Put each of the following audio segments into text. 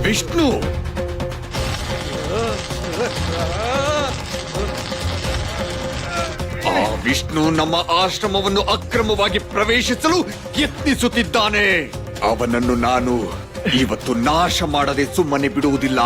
ವಿಷ್ಣು ಆ ವಿಷ್ಣು ನಮ್ಮ ಆಶ್ರಮವನ್ನು ಅಕ್ರಮವಾಗಿ ಪ್ರವೇಶಿಸಲು ಯತ್ನಿಸುತ್ತಿದ್ದಾನೆ. ಅವನನ್ನು ನಾನು ಇವತ್ತು ನಾಶ ಮಾಡದೆ ಸುಮ್ಮನೆ ಬಿಡುವುದಿಲ್ಲ.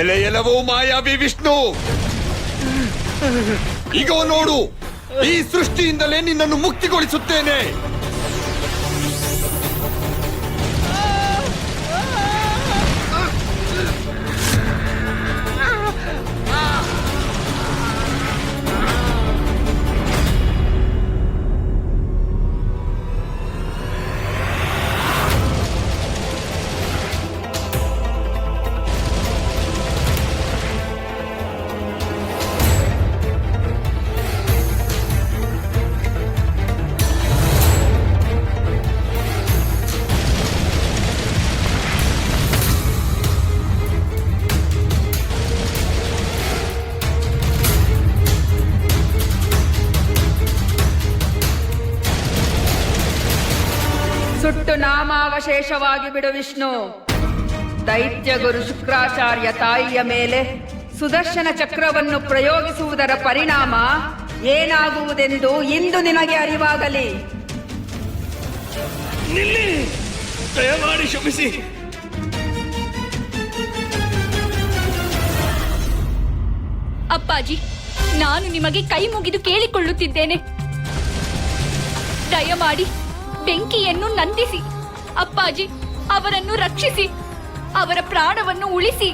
ಎಲೆಯೆಲವೋ ಮಾಯಾವಿ ವಿಷ್ಣು, ಈಗ ನೋಡು, ಈ ಸೃಷ್ಟಿಯಿಂದಲೇ ನಿನ್ನನ್ನು ಮುಕ್ತಿಗೊಳಿಸುತ್ತೇನೆ. ಸುಟ್ಟು ನಾಮಾವಶೇಷವಾಗಿ ಬಿಡು ವಿಷ್ಣು. ದೈತ್ಯ ಗುರು ಶುಕ್ರಾಚಾರ್ಯ ತಾಯಿಯ ಮೇಲೆ ಸುದರ್ಶನ ಚಕ್ರವನ್ನು ಪ್ರಯೋಗಿಸುವುದರ ಪರಿಣಾಮ ಏನಾಗುವುದೆಂದು ಇಂದು ನಿನಗೆ ಅರಿವಾಗಲಿ. ನಿಲ್ಲಿ, ದಯಮಾಡಿ ಕ್ಷಮಿಸಿ. ಅಪ್ಪಾಜಿ, ನಾನು ನಿಮಗೆ ಕೈ ಮುಗಿದು ಕೇಳಿಕೊಳ್ಳುತ್ತಿದ್ದೇನೆ. ದಯಮಾಡಿ ಬೆಂಕಿಯನ್ನು ನಂದಿಸಿ. ಅಪ್ಪಾಜಿ, ಅವರನ್ನು ರಕ್ಷಿಸಿ, ಅವರ ಪ್ರಾಣವನ್ನು ಉಳಿಸಿ.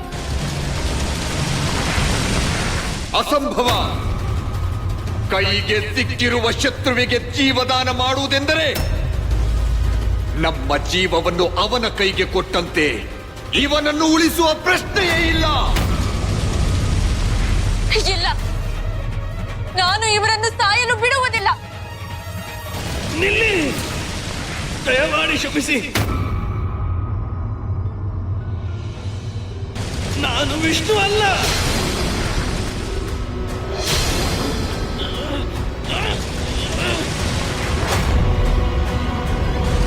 ಅಸಂಭವ. ಕೈಗೆ ಸಿಕ್ಕಿರುವ ಶತ್ರುವಿಗೆ ಜೀವದಾನ ಮಾಡುವುದೆಂದರೆ ನಮ್ಮ ಜೀವವನ್ನು ಅವನ ಕೈಗೆ ಕೊಟ್ಟಂತೆ. ಇವನನ್ನು ಉಳಿಸುವ ಪ್ರಶ್ನೆಯೇ ಇಲ್ಲ. ಇಲ್ಲ, ನಾನು ಇವರನ್ನು ಸಾಯಲು ಬಿಡುವುದಿಲ್ಲ. ನಿಲ್ಲಿ, ದಯಮಾಡಿ ಕ್ಷಮಿಸಿ. ನಾನು ವಿಷ್ಣು ಅಲ್ಲ.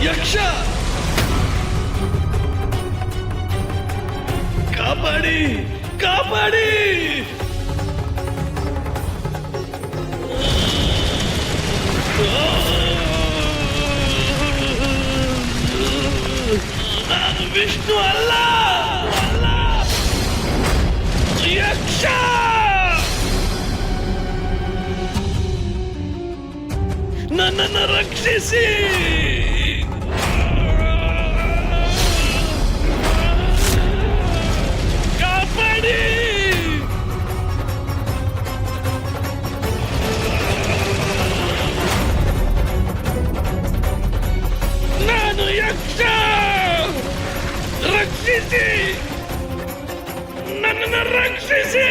ಯಕ್ಷ. ಕಾಪಾಡಿ, ಕಾಪಾಡಿ. ನಾನು ವಿಷ್ಣು ಅಲ್ಲ, ಅಲ್ಲ, ಯಕ್ಷ. ನನ್ನನ್ನು ರಕ್ಷಿಸಿ. ಕಾಪಾಡಿ. ನಾನು ಯಕ್ಷ. ರಕ್ಷಿಸಿ, ನನ್ನನ್ನು ರಕ್ಷಿಸಿ.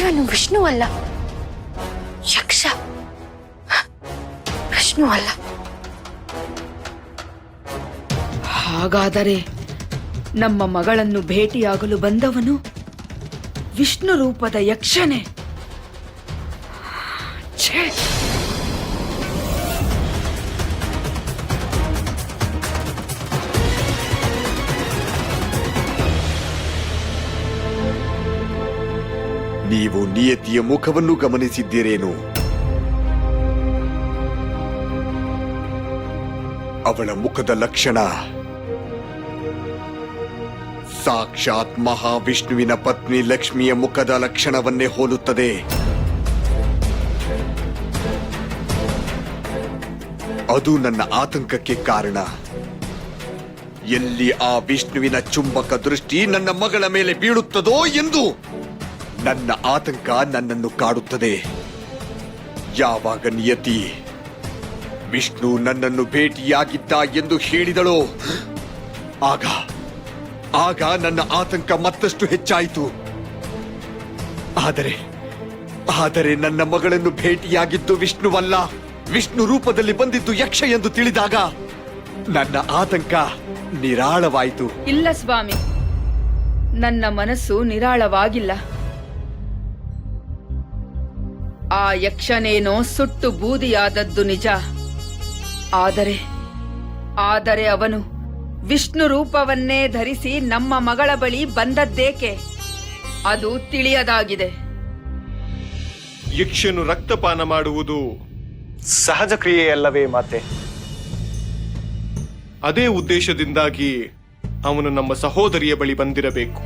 ಇವನು ವಿಷ್ಣು ಅಲ್ಲ, ಯಕ್ಷ. ವಿಷ್ಣು ಅಲ್ಲ. ಹಾಗಾದರೆ ನಮ್ಮ ಮಗಳನ್ನು ಭೇಟಿಯಾಗಲು ಬಂದವನು ವಿಷ್ಣು ರೂಪದ ಯಕ್ಷನೇ. ಛೇ! ನೀವು ನಿಯತಿಯ ಮುಖವನ್ನು ಗಮನಿಸಿದ್ದೀರೇನು? ಅವಳ ಮುಖದ ಲಕ್ಷಣ ಸಾಕ್ಷಾತ್ ಮಹಾವಿಷ್ಣುವಿನ ಪತ್ನಿ ಲಕ್ಷ್ಮಿಯ ಮುಖದ ಲಕ್ಷಣವನ್ನೇ ಹೋಲುತ್ತದೆ. ಅದು ನನ್ನ ಆತಂಕಕ್ಕೆ ಕಾರಣ. ಎಲ್ಲಿ ಆ ವಿಷ್ಣುವಿನ ಚುಂಬಕ ದೃಷ್ಟಿ ನನ್ನ ಮಗಳ ಮೇಲೆ ಬೀಳುತ್ತದೋ ಎಂದು ನನ್ನ ಆತಂಕ ನನ್ನನ್ನು ಕಾಡುತ್ತದೆ. ಯಾವಾಗ ನಿಯತಿ ವಿಷ್ಣು ನನ್ನನ್ನು ಭೇಟಿಯಾಗಿದ್ದ ಎಂದು ಹೇಳಿದಳೋ ಆಗ ನನ್ನ ಆತಂಕ ಮತ್ತಷ್ಟು ಹೆಚ್ಚಾಯಿತು. ಆದರೆ ನನ್ನ ಮಗಳನ್ನು ಭೇಟಿಯಾಗಿದ್ದು ವಿಷ್ಣುವಲ್ಲ, ವಿಷ್ಣು ರೂಪದಲ್ಲಿ ಬಂದಿದ್ದು ಯಕ್ಷ ಎಂದು ತಿಳಿದಾಗ ನನ್ನ ಆತಂಕ ನಿರಾಳವಾಯಿತು. ಇಲ್ಲ ಸ್ವಾಮಿ, ನನ್ನ ಮನಸ್ಸು ನಿರಾಳವಾಗಿಲ್ಲ. ಆ ಯಕ್ಷನೇನೋ ಸುಟ್ಟು ಬೂದಿಯಾದದ್ದು ನಿಜ. ಆದರೆ ಅವನು ವಿಷ್ಣು ರೂಪವನ್ನೇ ಧರಿಸಿ ನಮ್ಮ ಮಗಳ ಬಳಿ ಬಂದದ್ದೇಕೆ ಅದು ತಿಳಿಯದಾಗಿದೆ. ಯಕ್ಷನು ರಕ್ತಪಾನ ಮಾಡುವುದು ಸಹಜ ಕ್ರಿಯೆಯಲ್ಲವೇ ಮಾತೆ? ಅದೇ ಉದ್ದೇಶದಿಂದಾಗಿ ಅವನು ನಮ್ಮ ಸಹೋದರಿಯ ಬಳಿ ಬಂದಿರಬೇಕು.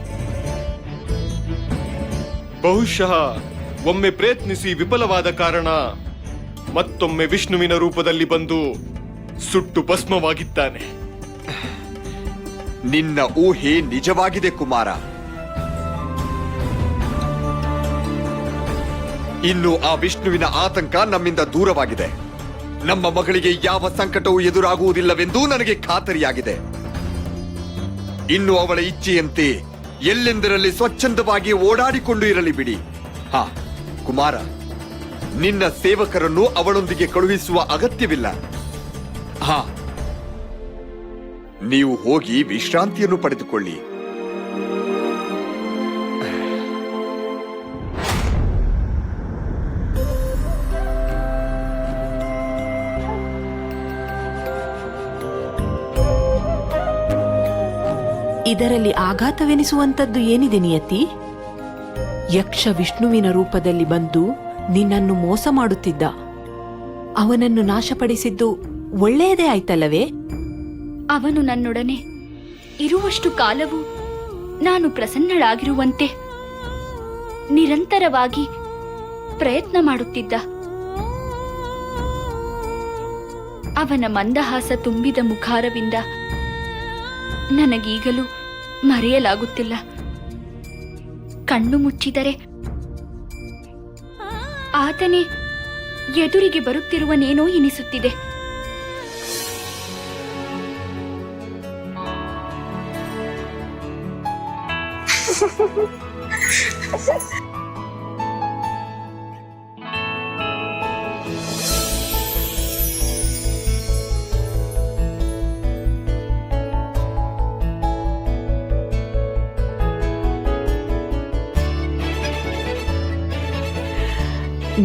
ಬಹುಶಃ ಒಮ್ಮೆ ಪ್ರಯತ್ನಿಸಿ ವಿಫಲವಾದ ಕಾರಣ ಮತ್ತೊಮ್ಮೆ ವಿಷ್ಣುವಿನ ರೂಪದಲ್ಲಿ ಬಂದು ಸುಟ್ಟು ಭಸ್ಮವಾಗಿದ್ದಾನೆ. ನಿನ್ನ ಊಹೆ ನಿಜವಾಗಿದೆ ಕುಮಾರ. ಇನ್ನು ಆ ವಿಷ್ಣುವಿನ ಆತಂಕ ನಮ್ಮಿಂದ ದೂರವಾಗಿದೆ. ನಮ್ಮ ಮಗಳಿಗೆ ಯಾವ ಸಂಕಟವೂ ಎದುರಾಗುವುದಿಲ್ಲವೆಂದು ನನಗೆ ಖಾತರಿಯಾಗಿದೆ. ಇನ್ನು ಅವಳ ಇಚ್ಛೆಯಂತೆ ಎಲ್ಲೆಂದರಲ್ಲಿ ಸ್ವಚ್ಛಂದವಾಗಿ ಓಡಾಡಿಕೊಂಡು ಇರಲಿ ಬಿಡಿ. ಕುಮಾರ, ನಿನ್ನ ಸೇವಕರನ್ನು ಅವಳೊಂದಿಗೆ ಕಳುಹಿಸುವ ಅಗತ್ಯವಿಲ್ಲ. ನೀವು ಹೋಗಿ ವಿಶ್ರಾಂತಿಯನ್ನು ಪಡೆದುಕೊಳ್ಳಿ. ಇದರಲ್ಲಿ ಆಘಾತವೆನಿಸುವಂತದ್ದು ಏನಿದೆ ನಿಯತಿ? ಯಕ್ಷ ವಿಷ್ಣುವಿನ ರೂಪದಲ್ಲಿ ಬಂದು ನಿನ್ನನ್ನು ಮೋಸ ಮಾಡುತ್ತಿದ್ದ. ಅವನನ್ನು ನಾಶಪಡಿಸಿದ್ದು ಒಳ್ಳೆಯದೇ ಆಯ್ತಲ್ಲವೇ? ಅವನು ನನ್ನೊಡನೆ ಇರುವಷ್ಟು ಕಾಲವೂ ನಾನು ಪ್ರಸನ್ನಳಾಗಿರುವಂತೆ ನಿರಂತರವಾಗಿ ಪ್ರಯತ್ನ ಮಾಡುತ್ತಿದ್ದ. ಅವನ ಮಂದಹಾಸ ತುಂಬಿದ ಮುಖಾರವಿಂದ ನನಗೀಗಲೂ ಮರೆಯಲಾಗುತ್ತಿಲ್ಲ. ಕಣ್ಣು ಮುಚ್ಚಿದರೆ ಆತನೇ ಎದುರಿಗೆ ಬರುತ್ತಿರುವನೇನೋ ಎನಿಸುತ್ತಿದೆ.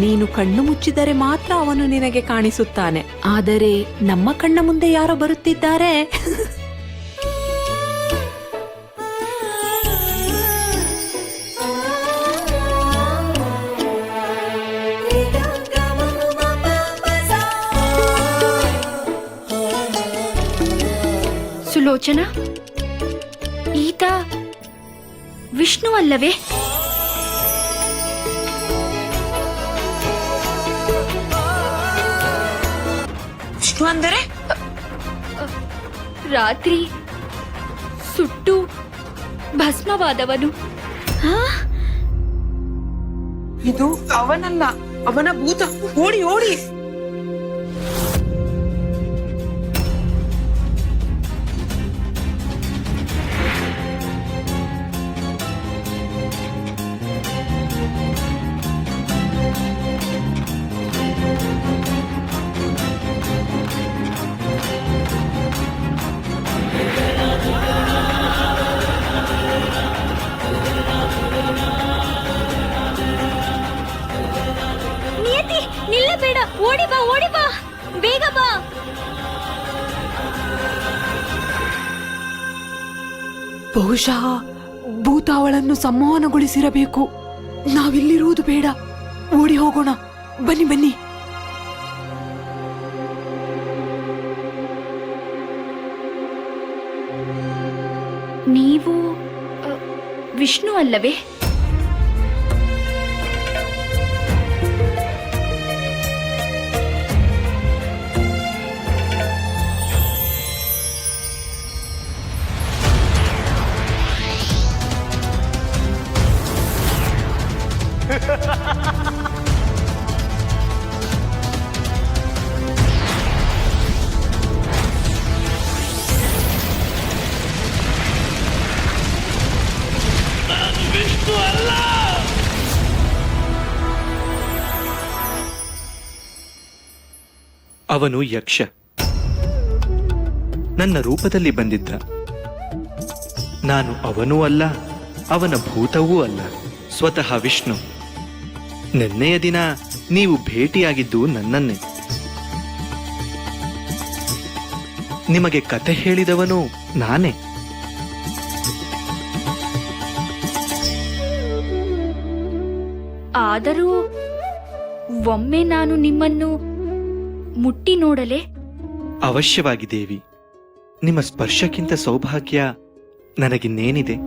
ನೀನು ಕಣ್ಣು ಮುಚ್ಚಿದರೆ ಮಾತ್ರ ಅವನು ನಿನಗೆ ಕಾಣಿಸುತ್ತಾನೆ. ಆದರೆ ನಮ್ಮ ಕಣ್ಣ ಮುಂದೆ ಯಾರೋ ಬರುತ್ತಿದ್ದಾರೆ. ಸುಲೋಚನಾ, ಈತ ವಿಷ್ಣು ಅಲ್ಲವೇ? ವಿಷ್ಣು ಅಂದರೆ ರಾತ್ರಿ ಸುಟ್ಟು ಭಸ್ಮವಾದವನು. ಇದು ಅವನಲ್ಲ, ಅವನ ಭೂತ. ಓಡಿ ಓಡಿ. ನಿಯತಿ, ನಿಲ್ಲಬೇಡ. ಓಡಿ ಬಾ, ಓಡಿ ಬಾ, ಬೇಗ ಬಾ. ಬಹುಶಃ ಭೂತ ಅವಳನ್ನು ಸಂಮೋಹನಗೊಳಿಸಿರಬೇಕು. ನಾವಿಲ್ಲಿರುವುದು ಬೇಡ, ಓಡಿ ಹೋಗೋಣ. ಬನ್ನಿ ಬನ್ನಿ. ನೀವು ವಿಷ್ಣು ಅಲ್ಲವೇ? ಅವನು ಯಕ್ಷ. ನನ್ನ ರೂಪದಲ್ಲಿ ಬಂದಿದ್ದ. ನಾನು ಅವನೂ ಅಲ್ಲ, ಅವನ ಭೂತವೂ ಅಲ್ಲ, ಸ್ವತಃ ವಿಷ್ಣು. ನಿನ್ನೆಯ ದಿನ ನೀವು ಭೇಟಿಯಾಗಿದ್ದು ನನ್ನನ್ನೇ. ನಿಮಗೆ ಕತೆ ಹೇಳಿದವನು ನಾನೇ. ಆದರೂ ಒಮ್ಮೆ ನಾನು ನಿಮ್ಮನ್ನು ಮುಟ್ಟಿ ನೋಡಲೆ? ಅವಶ್ಯವಾಗಿ ದೇವಿ. ನಿಮ್ಮ ಸ್ಪರ್ಶಕ್ಕಿಂತ ಸೌಭಾಗ್ಯ ನನಗಿನ್ನೇನಿದೆ?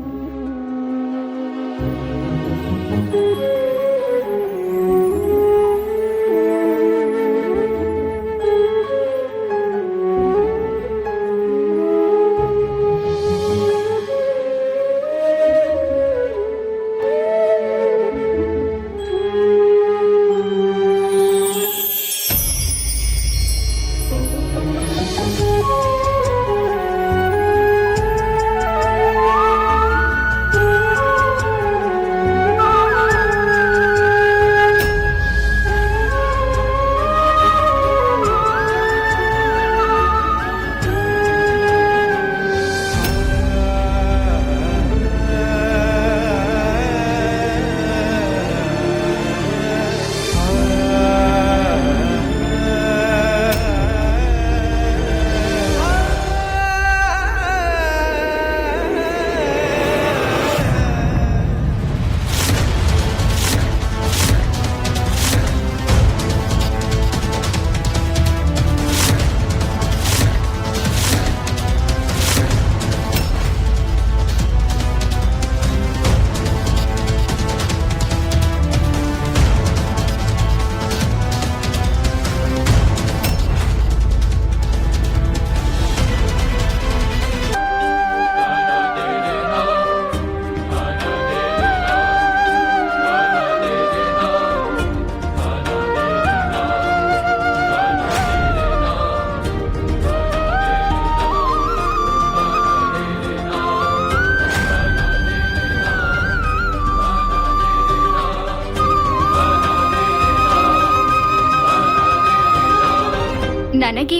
ನನಗೆ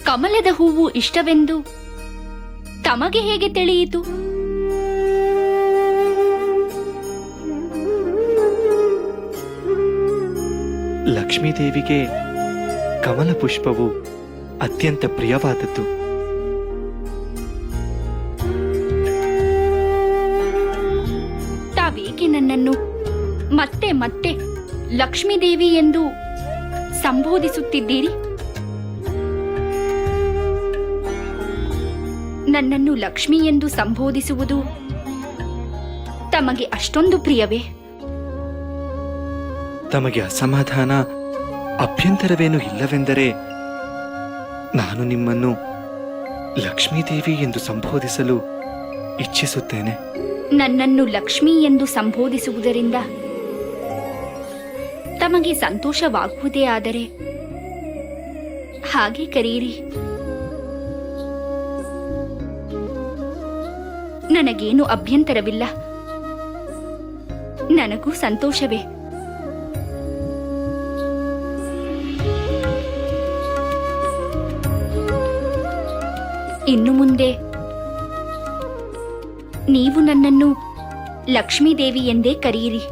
ಕಮಲದ ಹೂವು ಇಷ್ಟವೆಂದು ತಮಗೆ ಹೇಗೆ ತಿಳಿಯಿತು? ಲಕ್ಷ್ಮೀದೇವಿಗೆ ಕಮಲ ಪುಷ್ಪವು ಅತ್ಯಂತ ಪ್ರಿಯವಾದದ್ದು. ತಾವೇಕೆ ನನ್ನನ್ನು ಮತ್ತೆ ಮತ್ತೆ ಲಕ್ಷ್ಮೀದೇವಿ ಎಂದು ಸಂಬೋಧಿಸುತ್ತಿದ್ದೀರಿ? ನನ್ನನ್ನು ಲಕ್ಷ್ಮಿ ಎಂದು ಸಂಬೋಧಿಸುವುದು ತಮಗೆ ಅಷ್ಟೊಂದು ಪ್ರಿಯವೇ? ತಮಗೆ ಅಸಮಾಧಾನ, ಅಭ್ಯಂತರವೇನೂ ಇಲ್ಲವೆಂದರೆ ನಾನು ನಿಮ್ಮನ್ನು ಲಕ್ಷ್ಮೀದೇವಿ ಎಂದು ಸಂಬೋಧಿಸಲು ಇಚ್ಛಿಸುತ್ತೇನೆ. ನನ್ನನ್ನು ಲಕ್ಷ್ಮಿ ಎಂದು ಸಂಬೋಧಿಸುವುದರಿಂದ ತಮಗೆ ಸಂತೋಷವಾಗುವುದೇ ಆದರೆ ಹಾಗೆ ಕರೆಯಿರಿ. ನನಗೇನು ಅಭ್ಯಂತರವಿಲ್ಲ. ನನಗೂ ಸಂತೋಷವೇ. ಇನ್ನು ಮುಂದೆ ನೀವು ನನ್ನನ್ನು ಲಕ್ಷ್ಮೀದೇವಿ ಎಂದೇ ಕರೆಯಿರಿ.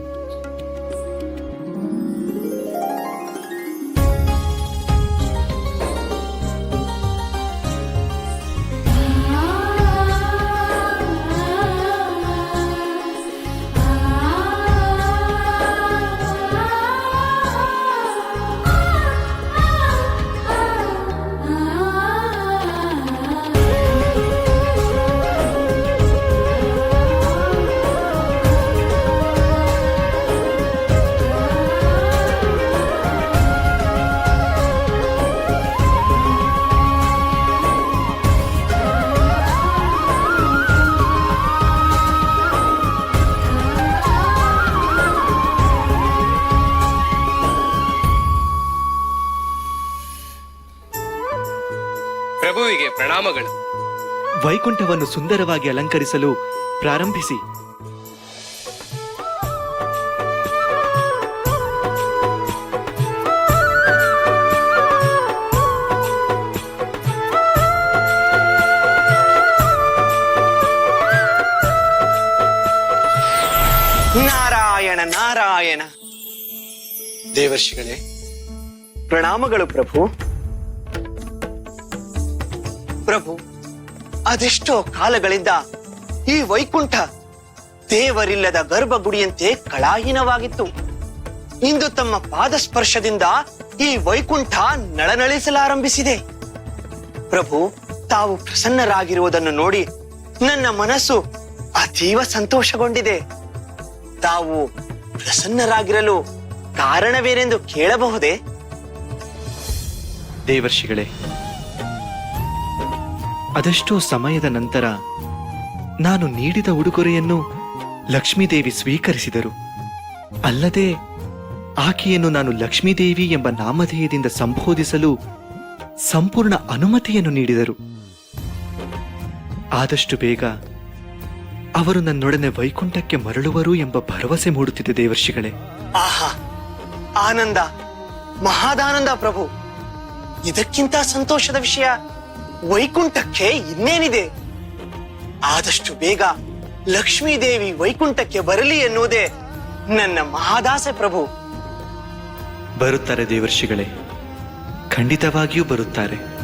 ಪ್ರಭುವಿಗೆ ಪ್ರಣಾಮಗಳು. ವೈಕುಂಠವನ್ನು ಸುಂದರವಾಗಿ ಅಲಂಕರಿಸಲು ಪ್ರಾರಂಭಿಸಿ. ನಾರಾಯಣ. ದೇವರ್ಷಿಗಳೇ, ಪ್ರಣಾಮಗಳು ಪ್ರಭು. ಪ್ರಭು, ಅದೆಷ್ಟೋ ಕಾಲಗಳಿಂದ ಈ ವೈಕುಂಠ ದೇವರಿಲ್ಲದ ಗರ್ಭಗುಡಿಯಂತೆ ಕಳಾಹೀನವಾಗಿತ್ತು. ಇಂದು ತಮ್ಮ ಪಾದಸ್ಪರ್ಶದಿಂದ ಈ ವೈಕುಂಠ ನಳನಳಿಸಲಾರಂಭಿಸಿದೆ. ಪ್ರಭು, ತಾವು ಪ್ರಸನ್ನರಾಗಿರುವುದನ್ನು ನೋಡಿ ನನ್ನ ಮನಸ್ಸು ಅತೀವ ಸಂತೋಷಗೊಂಡಿದೆ. ತಾವು ಪ್ರಸನ್ನರಾಗಿರಲು ಕಾರಣವೇನೆಂದು ಕೇಳಬಹುದೇ? ದೇವರ್ಷಿಗಳೇ, ಅದೆಷ್ಟೋ ಸಮಯದ ನಂತರ ನಾನು ನೀಡಿದ ಉಡುಗೊರೆಯನ್ನು ಲಕ್ಷ್ಮೀದೇವಿ ಸ್ವೀಕರಿಸಿದರು. ಅಲ್ಲದೆ ಆಕೆಯನ್ನು ನಾನು ಲಕ್ಷ್ಮೀದೇವಿ ಎಂಬ ನಾಮಧೇಯದಿಂದ ಸಂಬೋಧಿಸಲು ಸಂಪೂರ್ಣ ಅನುಮತಿಯನ್ನು ನೀಡಿದರು. ಆದಷ್ಟು ಬೇಗ ಅವರು ನನ್ನೊಡನೆ ವೈಕುಂಠಕ್ಕೆ ಮರಳುವರು ಎಂಬ ಭರವಸೆ ಮೂಡುತ್ತಿದೆ ದೇವರ್ಷಿಗಳೇ. ಆಹಾ, ಆನಂದ, ಮಹಾದಾನಂದ ಪ್ರಭು. ಇದಕ್ಕಿಂತ ಸಂತೋಷದ ವಿಷಯ ವೈಕುಂಠಕ್ಕೆ ಇನ್ನೇನಿದೆ? ಆದಷ್ಟು ಬೇಗ ಲಕ್ಷ್ಮೀದೇವಿ ವೈಕುಂಠಕ್ಕೆ ಬರಲಿ ಎನ್ನುವುದೇ ನನ್ನ ಮಹಾದಾಸೆ ಪ್ರಭು. ಬರುತ್ತಾರೆ ದೇವರ್ಷಿಗಳೇ, ಖಂಡಿತವಾಗಿಯೂ ಬರುತ್ತಾರೆ.